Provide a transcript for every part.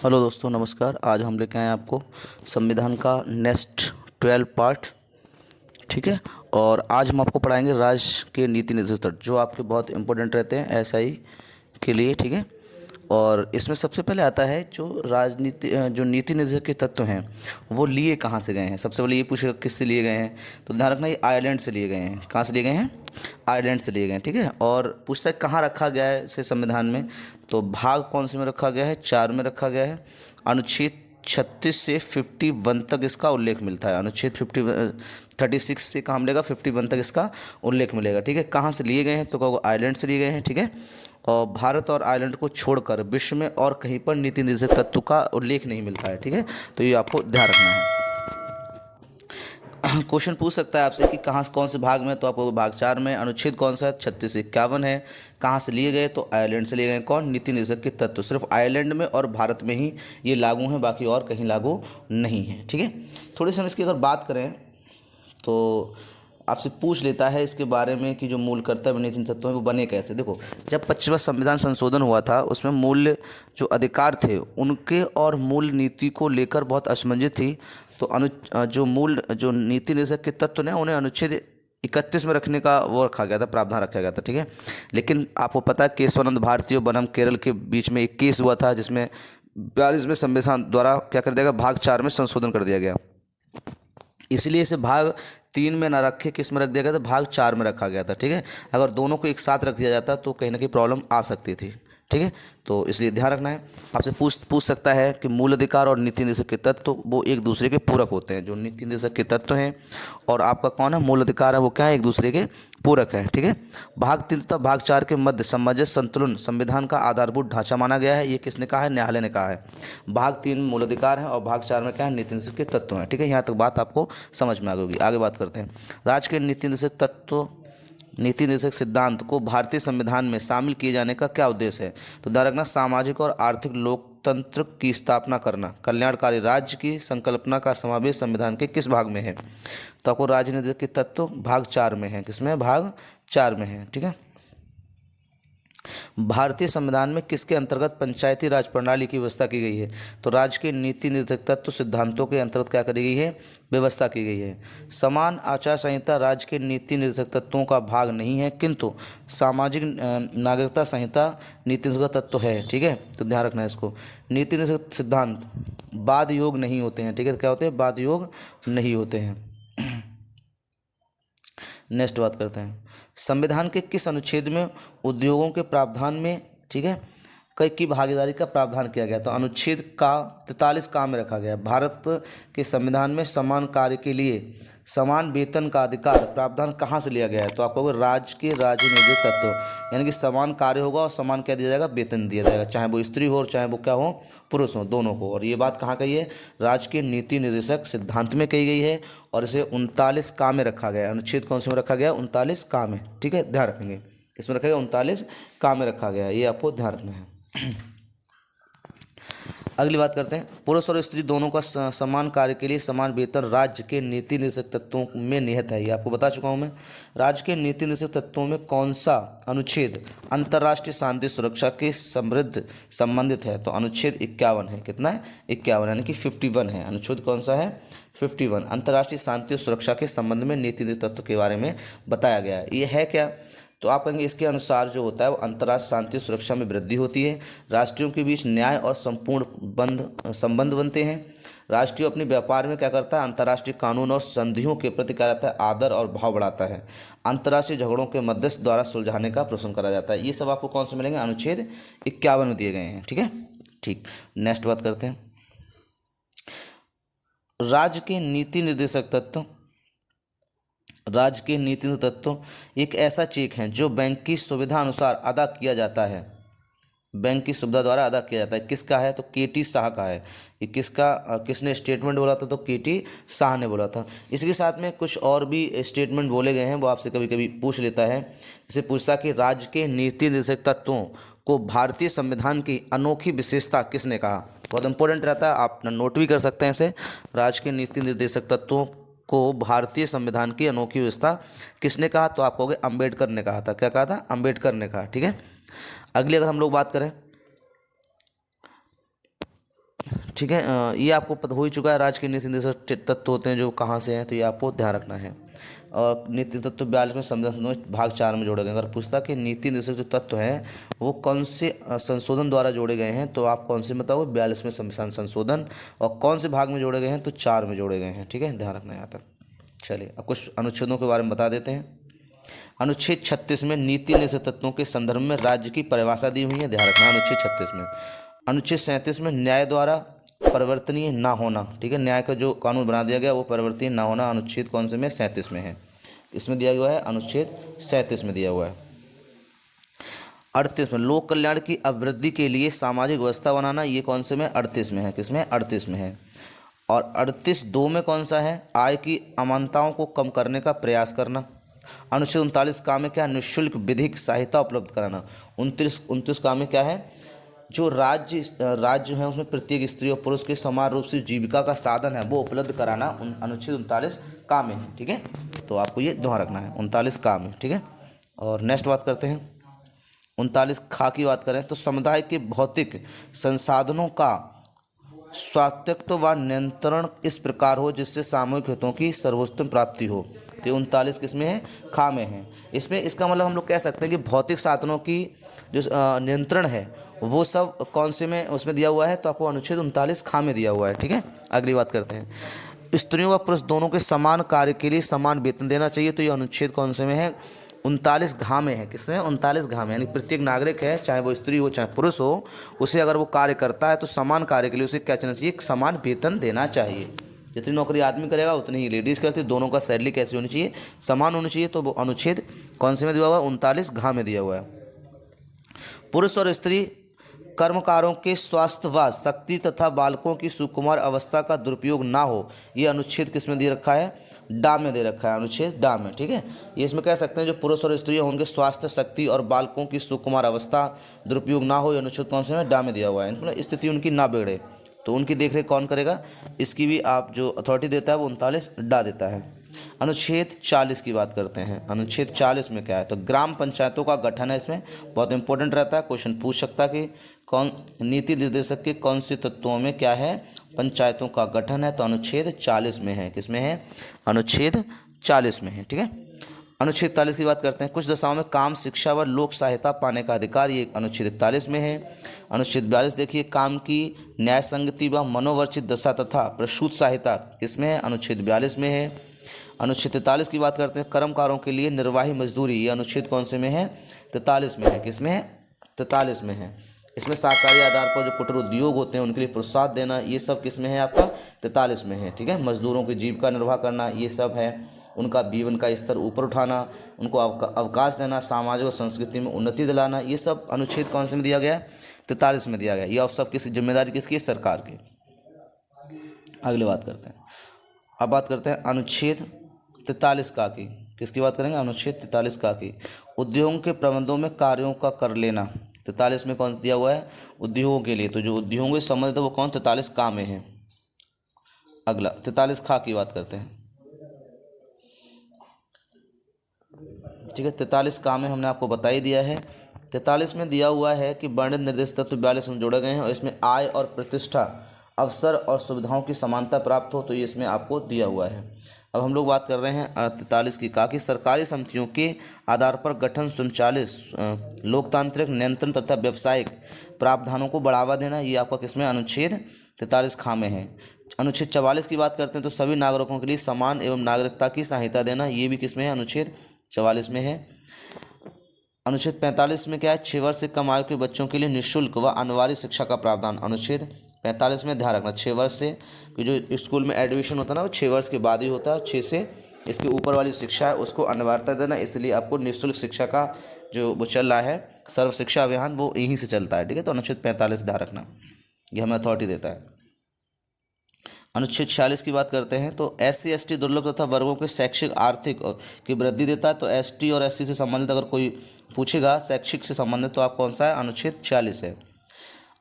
Hello दोस्तों, नमस्कार। आज हम लेके आए हैं आपको संविधान का नेक्स्ट 12 पार्ट। ठीक है। और आज हम आपको पढ़ाएंगे राज्य के नीति निर्देशक तत्व, जो आपके बहुत इंपॉर्टेंट रहते हैं एसआई के लिए। ठीक है। और इसमें सबसे पहले आता है जो राजनीति जो नीति निर्देशक के तत्व हैं वो लिए कहाँ से गए हैं। सबसे पहले ये पूछेगा किससे लिए गए हैं, तो ध्यान रखना ये आयरलैंड से लिए गए हैं। कहाँ से लिए गए हैं? आयरलैंड से लिए गए हैं। ठीक है। और पूछता है कहाँ रखा गया है इसे संविधान में, तो भाग कौन से में रखा गया है? 4 में रखा गया है। अनुच्छेद 36 से 51 तक इसका उल्लेख मिलता है। अनुच्छेद 36 से कहाँ मिलेगा? 51 तक इसका उल्लेख मिलेगा। ठीक है। कहाँ से लिए गए हैं, तो कहोगे आयरलैंड से लिए गए हैं। ठीक है। और भारत और आयरलैंड को छोड़कर विश्व में और कहीं पर नीति निर्देशक तत्व का उल्लेख नहीं मिलता है। ठीक है। तो ये आपको ध्यान रखना है। क्वेश्चन पूछ सकता है आपसे कि कहाँ कौन से भाग में, तो आपको भाग 4 में। अनुच्छेद कौन सा है? 36 से 51 है। कहाँ से लिए गए, तो आयरलैंड से लिए गए। कौन? नीति निर्देशक के तत्व सिर्फ आयरलैंड में और भारत में ही ये लागू हैं, बाकी और कहीं लागू नहीं है। ठीक है। थोड़ी सी हम इसकी अगर बात करें तो आपसे पूछ लेता है इसके बारे में कि जो मूल कर्तव्य नीति तत्व हैं वो बने कैसे। देखो, जब 25वां संविधान संशोधन हुआ था उसमें मूल जो अधिकार थे उनके और मूल नीति को लेकर बहुत असमंजस थी। तो जो नीति निर्देशक के तत्व ने उन्हें अनुच्छेद 31 में रखने का वो रखा गया था, प्रावधान रखा गया था। ठीक है। लेकिन आपको पता है केशवानंद भारती और बनम केरल के बीच में एक केस हुआ था जिसमें 42वें संविधान द्वारा क्या कर दिया गया? भाग 4 में संशोधन कर दिया गया। इसलिए इसे भाग 3 में ना रखे, किस में रख दिया गया था? भाग 4 में रखा गया था। ठीक है। अगर दोनों को एक साथ रख दिया जाता तो कहीं ना कहीं प्रॉब्लम आ सकती थी। ठीक है। तो इसलिए ध्यान रखना है। आपसे पूछ सकता है कि मूल अधिकार और नीति निर्देशक के तत्व वो एक दूसरे के पूरक होते हैं। जो नीति निर्देशक के तत्व हैं और आपका कौन है मूल अधिकार है, वो क्या है? एक दूसरे के पूरक है। ठीक है। भाग 3 तथा भाग 4 के मध्य सामंजस्य संतुलन संविधान का आधारभूत ढांचा माना गया है। ये किसने कहा है? न्यायालय ने कहा है। भाग 3 मूल अधिकार है और भाग 4 में क्या है? नीति निर्देशक के तत्व हैं। ठीक है। यहाँ तक बात आपको समझ में आ गई होगी। आगे बात करते हैं। राज्य के नीति निर्देशक सिद्धांत को भारतीय संविधान में शामिल किए जाने का क्या उद्देश्य है? तो ध्यान रखना, सामाजिक और आर्थिक लोकतंत्र की स्थापना करना, कल्याणकारी राज्य की संकल्पना का समावेश संविधान के किस भाग में है? तो आपको राजनीतिक के तत्व भाग 4 में है। किसमें? भाग 4 में है। ठीक है। भारतीय संविधान में किसके अंतर्गत पंचायती राज प्रणाली की व्यवस्था की गई है? तो राज्य के नीति निर्देशक तत्व सिद्धांतों के अंतर्गत क्या करी गई है? व्यवस्था की गई है। समान आचार संहिता राज्य के नीति निर्देशक तत्वों का भाग नहीं है, किंतु सामाजिक नागरिकता संहिता नीति निर्देशक तत्व है। ठीक है। तो ध्यान रखना है इसको। नीति निर्देशक सिद्धांत बाद योग नहीं होते हैं। ठीक है। तो क्या होते हैं? बाद योग नहीं होते हैं। नेक्स्ट बात करते हैं। संविधान के किस अनुच्छेद में उद्योगों के प्रावधान में, ठीक है, कई की भागीदारी का प्रावधान किया गया? तो अनुच्छेद का 43 का में रखा गया। भारत के संविधान में समान कार्य के लिए समान वेतन का अधिकार प्रावधान कहाँ से लिया गया है? तो आपको राज्य के राजनीतिक तत्व, यानी कि समान कार्य होगा और समान क्या दिया जाएगा? वेतन दिया जाएगा, चाहे वो स्त्री हो और चाहे वो क्या हो? पुरुष हो, दोनों को। और ये बात कहाँ कही है? राज्य के नीति निर्देशक सिद्धांत में कही गई है और इसे 39 का में रखा गया है। अनुच्छेद कौन से में रखा गया? 39 का में। ठीक है। ध्यान रखेंगे, इसमें रखा गया 39 का में रखा गया है। ये आपको ध्यान रखना है। अगली बात करते हैं। पुरुष और स्त्री दोनों का समान कार्य के लिए समान वेतन राज्य के नीति निर्देशक तत्वों में निहित है। ये आपको बता चुका हूं मैं। राज्य के नीति निर्देशक तत्वों में कौन सा अनुच्छेद अंतर्राष्ट्रीय शांति सुरक्षा के समृद्ध संबंधित है? तो अनुच्छेद 51 है। कितना है? 51, यानी कि 51 है। अनुच्छेद कौन सा है? 51। अंतर्राष्ट्रीय शांति और सुरक्षा के संबंध में नीति निर्देशक तत्व के बारे में बताया गया है। ये है क्या? तो आप कहेंगे इसके अनुसार जो होता है वो अंतर्राष्ट्रीय शांति सुरक्षा में वृद्धि होती है, राष्ट्रों के बीच न्याय और संपूर्ण संबंध बनते हैं, राष्ट्रीय अपने व्यापार में क्या करता है? अंतर्राष्ट्रीय कानून और संधियों के प्रति क्या रहता है? आदर और भाव बढ़ाता है, अंतर्राष्ट्रीय झगड़ों के मध्यस्थ द्वारा सुलझाने का प्रश्न करा जाता है। ये सब आपको कौन से मिलेंगे? अनुच्छेद 51 में दिए गए हैं। ठीक है। ठीक। नेक्स्ट बात करते हैं। राज्य के नीति निर्देशक तत्व एक ऐसा चेक है जो बैंक की सुविधा अनुसार अदा किया जाता है, बैंक की सुविधा द्वारा अदा किया जाता है। किसका है? तो केटी शाह का है। ये किसने स्टेटमेंट बोला था? तो केटी शाह ने बोला था। इसके साथ में कुछ और भी स्टेटमेंट बोले गए हैं, वो आपसे कभी कभी पूछ लेता है। जैसे पूछता कि राज्य के नीति निर्देशक तत्वों को भारतीय संविधान की अनोखी विशेषता किसने कहा? बहुत इंपॉर्टेंट रहता है, आप नोट भी कर सकते हैं इसे। राज्य के नीति निर्देशक तत्वों को भारतीय संविधान की अनोखी व्यवस्था किसने कहा? तो आप कहोगे अंबेडकर ने कहा था। क्या कहा था? अंबेडकर ने कहा। ठीक है। अगली अगर हम लोग बात करें ठीक है। ये आपको पता हो ही चुका है, राज्य के नीति निर्देशक तत्व होते हैं जो कहाँ से हैं, तो ये आपको ध्यान रखना है। और नीति तत्व 42 में संविधान भाग 4 में जोड़े गए। अगर पूछता कि नीति निर्देशक जो तत्व हैं वो कौन से संशोधन द्वारा जोड़े गए हैं, तो आप कौन से बताओगे, 42 में संविधान संशोधन। और कौन से भाग में जोड़े गए हैं, तो 4 में जोड़े गए हैं। ठीक है, ध्यान रखना यहाँ तक। चलिए अब कुछ अनुच्छेदों के बारे में बता देते हैं। अनुच्छेद 36 में नीति निर्देशक तत्वों के संदर्भ में राज्य की परिभाषा दी हुई है, ध्यान रखना अनुच्छेद 36 में। अनुच्छेद 37 में न्याय द्वारा परिवर्तनीय ना होना, ठीक है, न्याय का जो कानून बना दिया गया वो परिवर्तनीय ना होना, अनुच्छेद कौन से में, 37 में है। इसमें दिया हुआ है अनुच्छेद 37 में दिया हुआ है। 38 में लोक कल्याण की अभिवृद्धि के लिए सामाजिक व्यवस्था बनाना, ये कौन से में, 38 में है। किसमें, 38 में है। और 38(2) में कौन सा है, आय की अमानताओं को कम करने का प्रयास करना। अनुच्छेद 39 का में क्या, निःशुल्क विधिक सहायता उपलब्ध कराना। 29 का में क्या है, जो राज्य है उसमें प्रत्येक स्त्री और पुरुष के समान रूप से जीविका का साधन है वो उपलब्ध कराना, अनुच्छेद 39 का में है। ठीक है, तो आपको ये ध्यान रखना है, 39 का में। ठीक है, और नेक्स्ट बात करते हैं 39 खा की बात करें तो समुदाय के भौतिक संसाधनों का स्वायत्तत्व व नियंत्रण इस प्रकार हो जिससे सामूहिक हितों की सर्वोत्तम प्राप्ति हो। तो 39 किसमें है, खा में है। इसमें इसका मतलब हम लोग कह सकते हैं कि भौतिक साधनों की जो नियंत्रण है वो सब कौन से में उसमें दिया हुआ है, तो आपको अनुच्छेद 39 खा में दिया हुआ है। ठीक है, अगली बात करते हैं। स्त्रियों व पुरुष दोनों के समान कार्य के लिए समान वेतन देना चाहिए, तो ये अनुच्छेद कौन से में है, 39 घा में है। किसमें, 39 घा में, यानी प्रत्येक नागरिक है, चाहे वो स्त्री हो चाहे पुरुष हो, उसे अगर वो कार्य करता है तो समान कार्य के लिए उसे क्या चाहिए, समान वेतन देना चाहिए। जितनी नौकरी आदमी करेगा उतनी ही लेडीज़ करती है, दोनों का सैलरी कैसी होनी चाहिए, समान होनी चाहिए। तो वो अनुच्छेद कौन से में दिया हुआ है, 39 घा में दिया हुआ है। पुरुष और स्त्री कर्मकारों के स्वास्थ्य व शक्ति तथा बालकों की सुकुमार अवस्था का दुरुपयोग ना हो, ये अनुच्छेद किस में दे रखा है, डा में दे रखा है, अनुच्छेद डा में। ठीक है, ये इसमें कह सकते हैं जो पुरुष और स्त्री उनके स्वास्थ्य, शक्ति और बालकों की सुकुमार अवस्था दुरुपयोग ना हो, ये अनुच्छेद कौन से में, डा में दिया हुआ है। मतलब स्थिति उनकी ना बिगड़े, तो उनकी देखरेख कौन करेगा, इसकी भी आप जो अथॉरिटी देता है वो 39 डा देता है। अनुच्छेद 40 की बात करते हैं। अनुच्छेद 40 में क्या है, तो ग्राम पंचायतों का गठन है। इसमें बहुत इंपॉर्टेंट रहता है, क्वेश्चन पूछ सकता है कि कौन नीति निर्देशक के कौन से तत्वों में क्या है, पंचायतों का गठन है, तो अनुच्छेद 40 में है। किसमें है, अनुच्छेद 40 में है। ठीक है, अनुच्छेद 41 की बात करते हैं। कुछ दशाओं में काम, शिक्षा व लोक सहायता पाने का अधिकार, ये अनुच्छेद 41 में है। अनुच्छेद 42 देखिए, काम की न्याय संगति व मनोवर्चित दशा तथा प्रसूत सहायता, किसमें है, अनुच्छेद 42 में है। अनुच्छेद 43 की बात करते हैं। कर्मकारों के लिए निर्वाही मजदूरी, ये अनुच्छेद कौन से में है, 43 में है। किसमें है, 43 में है। इसमें सरकारी आधार पर जो कुटीर उद्योग होते हैं उनके लिए प्रोत्साहन देना, ये सब किसमें है, आपका 43 में है। ठीक है, मजदूरों की जीविका निर्वाह करना, ये सब है। उनका जीवन का स्तर ऊपर उठाना, उनको अवकाश देना, सामाजिक और संस्कृति में उन्नति दिलाना, ये सब अनुच्छेद कौन से में दिया गया है, 43 में दिया गया। ये सब किसी जिम्मेदारी किसकी है, सरकार की। अगली बात करते हैं, अब बात करते हैं अनुच्छेद 43 का की, किसकी बात करेंगे, अनुच्छेद 43 का की, उद्योगों के प्रबंधों में कार्यों का कर लेना। 43 में कौन दिया हुआ है, उद्योगों के लिए, तो जो उद्योगों से संबंधित है वो कौन, 43 का में है। अगला 43 खा की बात करते हैं। ठीक है, 43 का में हमने आपको बता ही दिया है। 43 में दिया हुआ है कि वर्णित निर्देश तत्व 42 में जोड़े गए हैं और इसमें आय और प्रतिष्ठा, अवसर और सुविधाओं की समानता प्राप्त हो, तो ये इसमें आपको दिया हुआ है। अब हम लोग बात कर रहे हैं 43 की का, कि सरकारी समितियों के आधार पर गठन, संचालित लोकतांत्रिक नियंत्रण तथा व्यावसायिक प्रावधानों को बढ़ावा देना, ये आपका किसमें, अनुच्छेद 43 खा में है। अनुच्छेद 44 की बात करते हैं तो सभी नागरिकों के लिए समान एवं नागरिकता की सहायता देना, ये भी किसमें है, अनुच्छेद 44 में है। अनुच्छेद 45 में क्या है, 6 वर्ष से कम आयु के बच्चों के लिए निःशुल्क व अनिवार्य शिक्षा का प्रावधान, अनुच्छेद 45 में ध्यान रखना। 6 वर्ष से जो स्कूल में एडमिशन होता है ना वो 6 वर्ष के बाद ही होता है, 6 से इसके ऊपर वाली शिक्षा है उसको अनिवार्यता देना, इसलिए आपको निःशुल्क शिक्षा का जो वो चल रहा है सर्व शिक्षा अभियान वो यहीं से चलता है। ठीक है, तो अनुच्छेद 45 ध्यान रखना, ये हमें अथॉरिटी देता है। अनुच्छेद 46 की बात करते हैं तो SC ST दुर्लभ तथा वर्गों के शैक्षिक आर्थिक की वृद्धि देता है। तो ST और SC से संबंधित अगर कोई पूछेगा शैक्षिक से संबंधित तो आप कौन सा है, अनुच्छेद 46 है।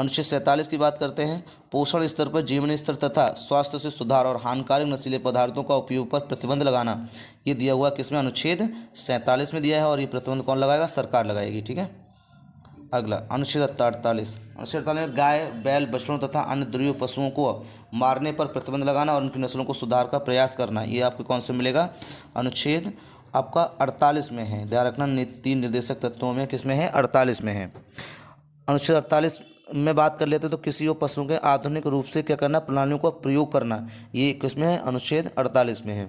अनुच्छेद 47 की बात करते हैं, पोषण स्तर पर जीवन स्तर तथा स्वास्थ्य से सुधार और हानिकारक नशीले पदार्थों का उपयोग पर प्रतिबंध लगाना, ये दिया हुआ किसमें, अनुच्छेद 47 में दिया है। और ये प्रतिबंध कौन लगाएगा, सरकार लगाएगी। ठीक है, अगला अनुच्छेद 48। अनुच्छेद 48 में गाय, बैल, बछड़ों तथा अन्य दुर्लभ पशुओं को मारने पर प्रतिबंध लगाना और उनकी नस्लों को सुधार का प्रयास करना, ये आपको कौन से मिलेगा? अनुच्छेद आपका 48 में है। ध्यान रखना, नीति निर्देशक तत्वों में किस में है? 48 में है। अनुच्छेद 48 में बात कर लेते हैं तो किसी और पशुओं के आधुनिक रूप से क्या करना? प्रणालियों का प्रयोग करना, ये किसमें है? अनुच्छेद 48 में है।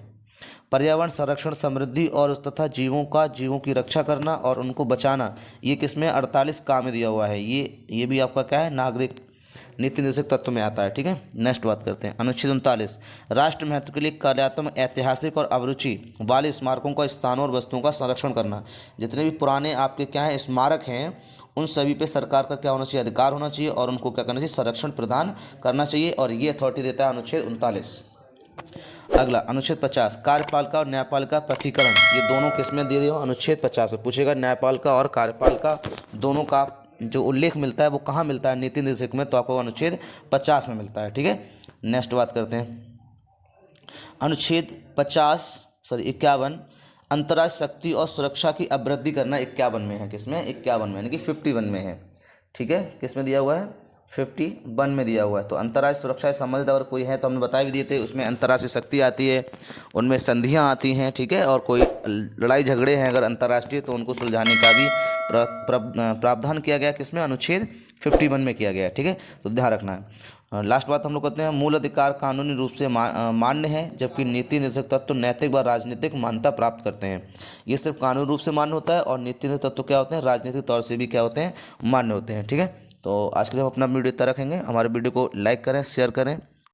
पर्यावरण संरक्षण, समृद्धि और तथा जीवों की रक्षा करना और उनको बचाना, ये किसमें? 48 का में दिया हुआ है। ये भी आपका क्या है? नागरिक नीति निर्देशक तत्व में आता है। ठीक है, नेक्स्ट बात करते हैं। अनुच्छेद 39। राष्ट्र महत्व के लिए कार्यात्मक, ऐतिहासिक और अभिरुचि वाले स्मारकों का, स्थानों और वस्तुओं का संरक्षण करना। जितने भी पुराने आपके क्या हैं? स्मारक हैं, उन सभी पे सरकार का क्या होना चाहिए? अधिकार होना चाहिए और उनको क्या करना चाहिए? संरक्षण प्रदान करना चाहिए, और ये अथॉरिटी देता है अनुच्छेद 39। अगला अनुच्छेद 50। कार्यपालिका और न्यायपालिका पृथक्करण, ये दोनों किसमें दे दिए हो? अनुच्छेद 50 में पूछेगा। न्यायपालिका और कार्यपालिका दोनों का जो उल्लेख मिलता है वो कहाँ मिलता है? नीति निर्देशक में, तो आपको अनुच्छेद 50 में मिलता है। ठीक है, नेक्स्ट बात करते हैं। अनुच्छेद 51 अंतर्राष्ट्रीय शक्ति और सुरक्षा की अभिवृद्धि करना 51 में है। किसमें? 51 में, यानी कि 51 में है। ठीक है, किसमें दिया हुआ है? 51 में दिया हुआ है। तो अंतर्राष्ट्रीय सुरक्षा से संबंधित अगर कोई है तो हमने बता भी दिए थे, उसमें अंतर्राष्ट्रीय शक्ति आती है, उनमें संधियां आती हैं। ठीक है, और कोई लड़ाई झगड़े हैं अगर अंतर्राष्ट्रीय तो उनको सुलझाने का भी प्रावधान किया गया। किसमें? अनुच्छेद 51 में किया गया है। ठीक है, तो ध्यान रखना है। लास्ट बात हम लोग कहते हैं, मूल अधिकार कानूनी रूप से मान्य है, जबकि नीति निर्देशक तत्व नैतिक व राजनीतिक मान्यता प्राप्त करते हैं। ये सिर्फ कानूनी रूप से मान्य होता है, और नीति निर्देशक तत्व क्या होते हैं? राजनीतिक तौर से भी क्या होते हैं? मान्य होते हैं। ठीक है, तो आज के लिए हम अपना वीडियो इतना रखेंगे। हमारे वीडियो को लाइक करें, शेयर करें।